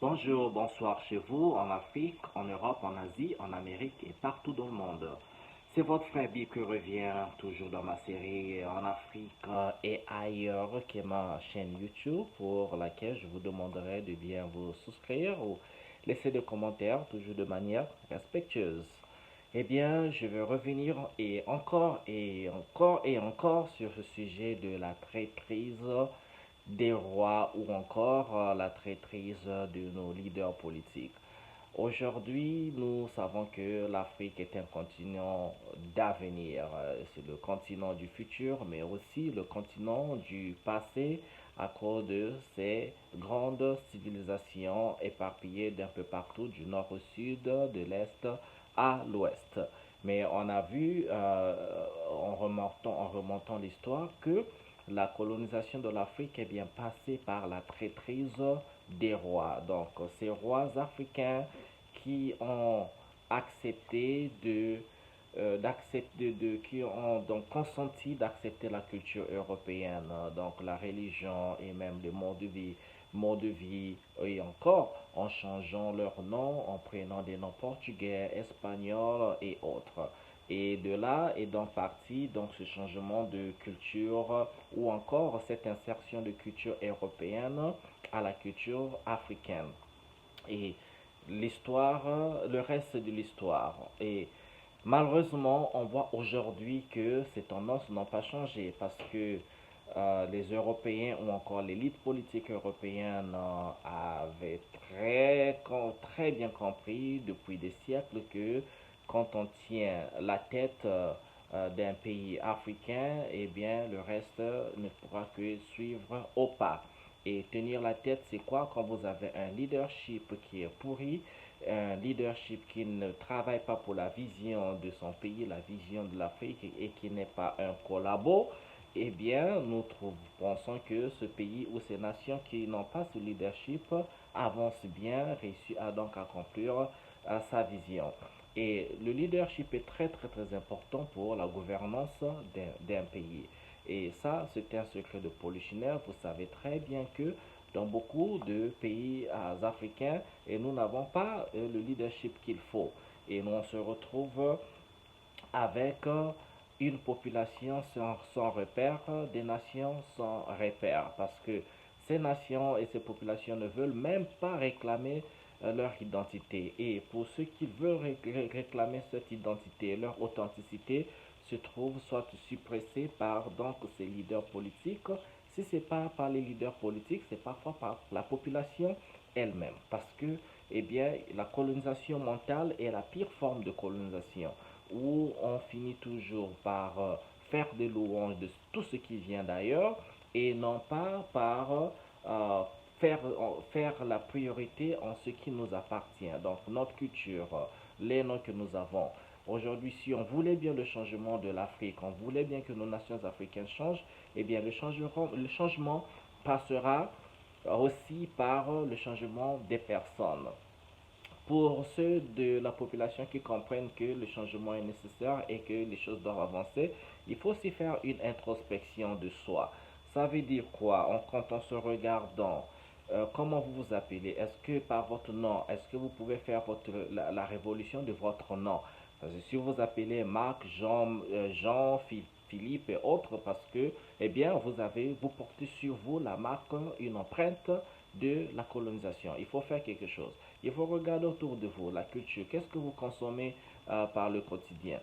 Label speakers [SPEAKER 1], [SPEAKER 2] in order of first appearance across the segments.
[SPEAKER 1] Bonjour, bonsoir chez vous, en Afrique, en Europe, en Asie, en Amérique et partout dans le monde. C'est votre frère Bip qui revient toujours dans ma série en Afrique et ailleurs, qui est ma chaîne YouTube pour laquelle je vous demanderai de bien vous souscrire ou laisser des commentaires, toujours de manière respectueuse. Eh bien, je vais revenir et encore sur ce sujet de la traîtrise des rois ou encore la traîtrise de nos leaders politiques. Aujourd'hui, nous savons que l'Afrique est un continent d'avenir. C'est le continent du futur, mais aussi le continent du passé à cause de ces grandes civilisations éparpillées d'un peu partout, du nord au sud, de l'est à l'ouest. Mais on a vu, en remontant l'histoire, que la colonisation de l'Afrique est bien passée par la traîtrise des rois. Donc, ces rois africains qui ont accepté qui ont donc consenti d'accepter la culture européenne, donc la religion et même le mode de vie, et encore en changeant leur nom, en prenant des noms portugais, espagnols et autres. Et de là est donc parti donc ce changement de culture ou encore cette insertion de culture européenne à la culture africaine. Et l'histoire, le reste de l'histoire. Et malheureusement, on voit aujourd'hui que ces tendances n'ont pas changé parce que les Européens ou encore l'élite politique européenne avaient très bien compris depuis des siècles que quand on tient la tête d'un pays africain, eh bien, le reste ne pourra que suivre au pas. Et tenir la tête, c'est quoi? Quand vous avez un leadership qui est pourri, un leadership qui ne travaille pas pour la vision de son pays, la vision de l'Afrique et qui n'est pas un collabo, eh bien, pensons que ce pays ou ces nations qui n'ont pas ce leadership avancent bien, réussissent à donc accomplir sa vision. Et le leadership est très très très important pour la gouvernance d'un pays. Et ça, c'est un secret de polichinelle. Vous savez très bien que dans beaucoup de pays africains, et nous n'avons pas le leadership qu'il faut. Et nous, on se retrouve avec une population sans repère, des nations sans repère, parce que ces nations et ces populations ne veulent même pas réclamer leur identité. Et pour ceux qui veulent réclamer cette identité, leur authenticité se trouve soit suppressée par donc ces leaders politiques. Si ce n'est pas par les leaders politiques, c'est parfois par la population elle-même. Parce que, eh bien, la colonisation mentale est la pire forme de colonisation où on finit toujours par faire des louanges de tout ce qui vient d'ailleurs et non pas par euh, faire la priorité en ce qui nous appartient, donc notre culture, les noms que nous avons. Aujourd'hui, si on voulait bien le changement de l'Afrique, on voulait bien que nos nations africaines changent, eh bien le changement passera aussi par le changement des personnes. Pour ceux de la population qui comprennent que le changement est nécessaire et que les choses doivent avancer, il faut aussi faire une introspection de soi. Ça veut dire quoi? Quand on se regarde comment vous vous appelez? Est-ce que par votre nom, est-ce que vous pouvez faire la révolution de votre nom? Parce que si vous vous appelez Marc, Jean, Philippe et autres, parce que, eh bien, vous portez sur vous la marque, une empreinte de la colonisation. Il faut faire quelque chose. Il faut regarder autour de vous, la culture. Qu'est-ce que vous consommez par le quotidien?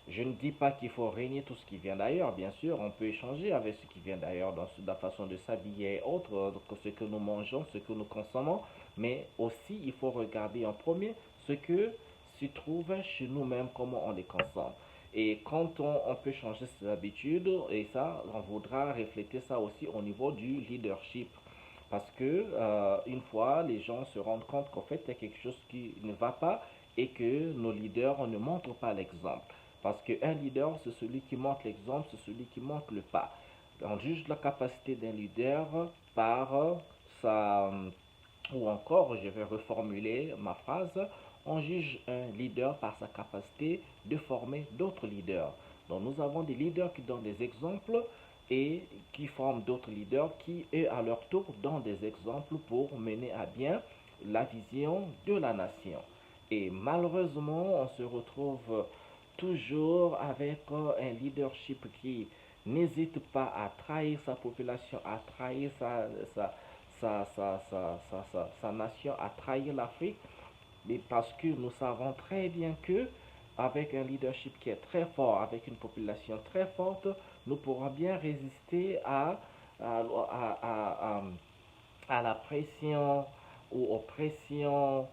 [SPEAKER 1] Je ne dis pas qu'il faut régner tout ce qui vient d'ailleurs. Bien sûr, on peut échanger avec ce qui vient d'ailleurs dans la façon de s'habiller et autres, ce que nous mangeons, ce que nous consommons. Mais aussi, il faut regarder en premier ce que se trouve chez nous-mêmes, comment on les consomme. Et quand on peut changer ses habitudes, et ça, on voudra refléter ça aussi au niveau du leadership. Parce que une fois, les gens se rendent compte qu'en fait, il y a quelque chose qui ne va pas et que nos leaders ne montrent pas l'exemple. Parce qu'un leader, c'est celui qui montre l'exemple, c'est celui qui montre le pas. On juge la capacité d'un leader par sa... Ou encore, je vais reformuler ma phrase, on juge un leader par sa capacité de former d'autres leaders. Donc nous avons des leaders qui donnent des exemples et qui forment d'autres leaders qui, eux, à leur tour, donnent des exemples pour mener à bien la vision de la nation. Et malheureusement, on se retrouve toujours avec un leadership qui n'hésite pas à trahir sa population, à trahir sa nation, à trahir l'Afrique, mais parce que nous savons très bien que avec un leadership qui est très fort, avec une population très forte, nous pourrons bien résister à, à, à, à la pression ou aux pressions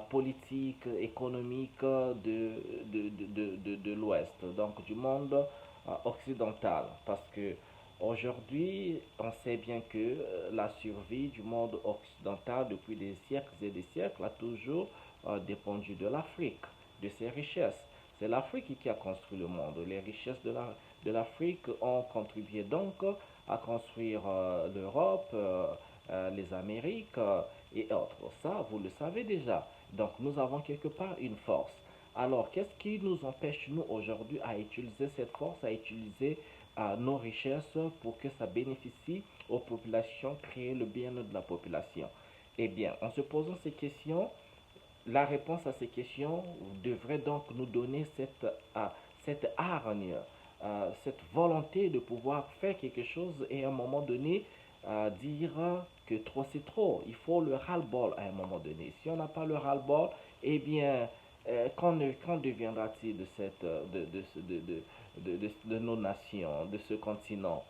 [SPEAKER 1] politiques, économiques de l'Ouest, donc du monde occidental. Parce que aujourd'hui, on sait bien que la survie du monde occidental depuis des siècles et des siècles a toujours dépendu de l'Afrique, de ses richesses. C'est l'Afrique qui a construit le monde. Les richesses de l'Afrique ont contribué donc à construire l'Europe, les Amériques et autres. Ça, vous le savez déjà. Donc, nous avons quelque part une force. Alors, qu'est-ce qui nous empêche, nous, aujourd'hui, à utiliser cette force, à utiliser nos richesses pour que ça bénéficie aux populations, créer le bien-être de la population? Eh bien, en se posant ces questions, la réponse à ces questions devrait donc nous donner cette hargne, cette volonté de pouvoir faire quelque chose et à un moment donné dire que trop c'est trop. Il faut le ras-le-bol à un moment donné. Si on n'a pas le ras-le-bol, eh bien, quand deviendra-t-il de, cette, de nos nations, de ce continent?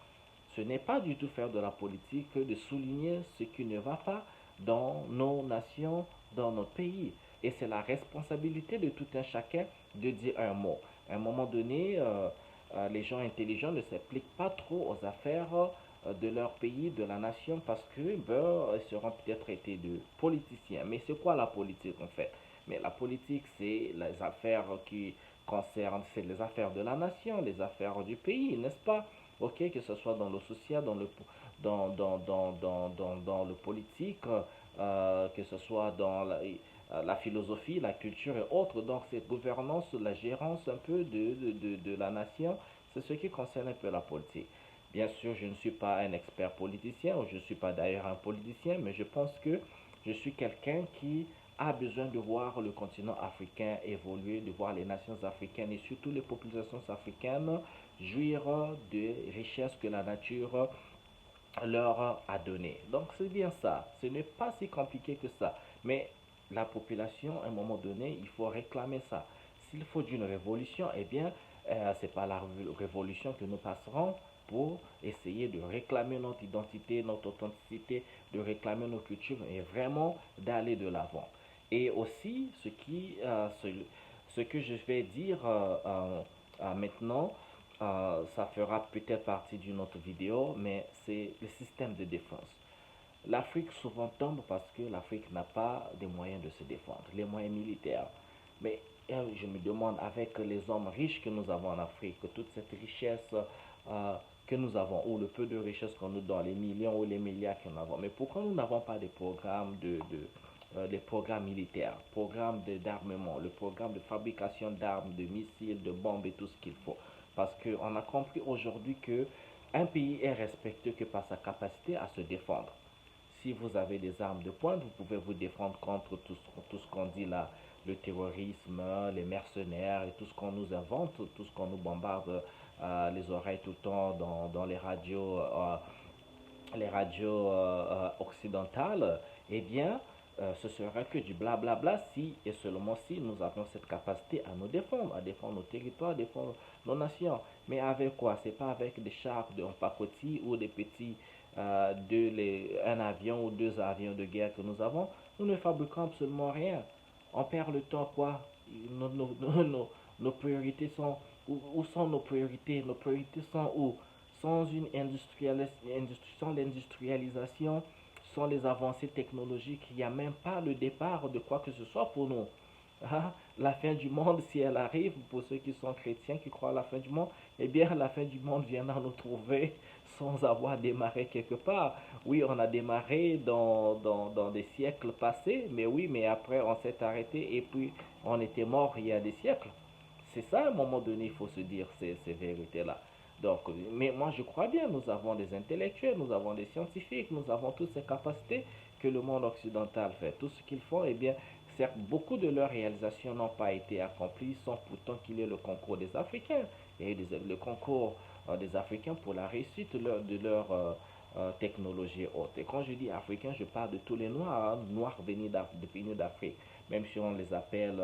[SPEAKER 1] Ce n'est pas du tout faire de la politique de souligner ce qui ne va pas dans nos nations, dans notre pays. Et c'est la responsabilité de tout un chacun de dire un mot. À un moment donné, les gens intelligents ne s'appliquent pas trop aux affaires de leur pays, de la nation, parce que ben, ils seront peut-être traités de politiciens. Mais c'est quoi la politique en fait? Mais la politique, c'est les affaires qui concernent, c'est les affaires de la nation, les affaires du pays, n'est-ce pas? Ok, que ce soit dans le social, dans le politique, que ce soit dans la philosophie, la culture et autres. Donc cette gouvernance, la gérance un peu de la nation, c'est ce qui concerne un peu la politique. Bien sûr, je ne suis pas un expert politicien, ou je ne suis pas d'ailleurs un politicien, mais je pense que je suis quelqu'un qui a besoin de voir le continent africain évoluer, de voir les nations africaines et surtout les populations africaines jouir des richesses que la nature leur a données. Donc c'est bien ça. Ce n'est pas si compliqué que ça. Mais la population, à un moment donné, il faut réclamer ça. S'il faut d'une révolution, eh bien, c'est pas la révolution que nous passerons pour essayer de réclamer notre identité, notre authenticité, de réclamer nos cultures et vraiment d'aller de l'avant. Et aussi, ce que je vais dire maintenant, ça fera peut-être partie d'une autre vidéo, mais c'est le système de défense. L'Afrique souvent tombe parce que l'Afrique n'a pas de moyens de se défendre, les moyens militaires. Mais je me demande, avec les hommes riches que nous avons en Afrique, toute cette richesse que nous avons, ou le peu de richesse qu'on nous donne, les millions ou les milliards que nous avons, mais pourquoi nous n'avons pas des programmes des programmes militaires, programmes d'armement, le programme de fabrication d'armes, de missiles, de bombes et tout ce qu'il faut? Parce qu'on a compris aujourd'hui que un pays est respecté que par sa capacité à se défendre. Si vous avez des armes de pointe, vous pouvez vous défendre contre tout ce qu'on dit là, le terrorisme, les mercenaires et tout ce qu'on nous invente, tout ce qu'on nous bombarde les oreilles tout le temps dans les radios occidentales. Eh bien, ce sera que du blablabla si et seulement si nous avons cette capacité à nous défendre, à défendre nos territoires, à défendre nos nations. Mais avec quoi? C'est pas avec des chars de pacotille ou des petits un avion ou deux avions de guerre que nous avons. Nous ne fabriquons absolument rien. On perd le temps quoi? Nos priorités sont où sont nos priorités? Nos priorités sont où? Sans sans l'industrialisation, sans les avancées technologiques, il n'y a même pas le départ de quoi que ce soit pour nous. Ah, la fin du monde, si elle arrive, pour ceux qui sont chrétiens, qui croient à la fin du monde, eh bien, la fin du monde viendra nous trouver sans avoir démarré quelque part. Oui, on a démarré dans des siècles passés, mais oui, mais après, on s'est arrêté et puis on était mort il y a des siècles. C'est ça, à un moment donné, il faut se dire ces vérités-là. Donc, mais moi, je crois bien, nous avons des intellectuels, nous avons des scientifiques, nous avons toutes ces capacités que le monde occidental fait. Tout ce qu'ils font, eh bien, certes, beaucoup de leurs réalisations n'ont pas été accomplies sans pourtant qu'il y ait le concours des Africains. Et le concours des Africains pour la réussite de leur technologie haute. Et quand je dis africains, je parle de tous les noirs, hein, noirs venus d'Afrique. Même si on les appelle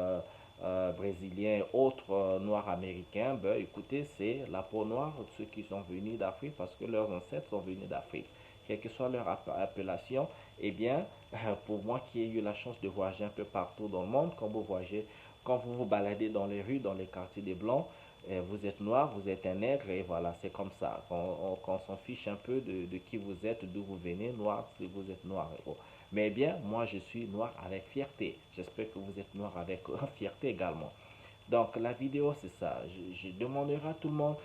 [SPEAKER 1] brésiliens, autres noirs américains, ben, écoutez, c'est la peau noire, ceux qui sont venus d'Afrique parce que leurs ancêtres sont venus d'Afrique. Quelle que soit leur appellation, eh bien, pour moi qui ai eu la chance de voyager un peu partout dans le monde, quand vous vous baladez dans les rues, dans les quartiers des Blancs, vous êtes noir, vous êtes un nègre, et voilà, c'est comme ça. Qu'on s'en fiche un peu de qui vous êtes, d'où vous venez, noir, si vous êtes noir. Mais bien, moi, je suis noir avec fierté. J'espère que vous êtes noir avec fierté également. Donc, la vidéo, c'est ça. Je demanderai à tout le monde,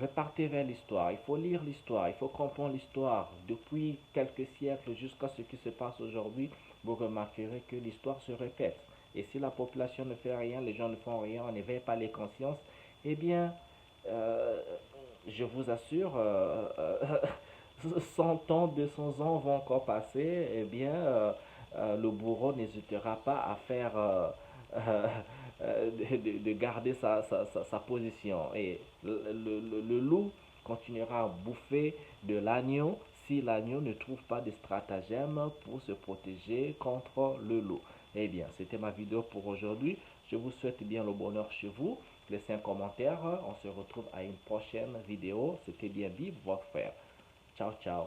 [SPEAKER 1] repartez vers l'histoire. Il faut lire l'histoire, il faut comprendre l'histoire. Depuis quelques siècles jusqu'à ce qui se passe aujourd'hui, vous remarquerez que l'histoire se répète. Et si la population ne fait rien, les gens ne font rien, on n'éveille pas les consciences, eh bien, euh, je vous assure, 100 ans, 200 ans vont encore passer, eh bien, le bourreau n'hésitera pas à faire, de garder sa position. Et le loup continuera à bouffer de l'agneau si l'agneau ne trouve pas de stratagème pour se protéger contre le loup. Eh bien, c'était ma vidéo pour aujourd'hui. Je vous souhaite bien le bonheur chez vous. Laissez un commentaire. On se retrouve à une prochaine vidéo. C'était bien vivre votre frère. Ciao, ciao.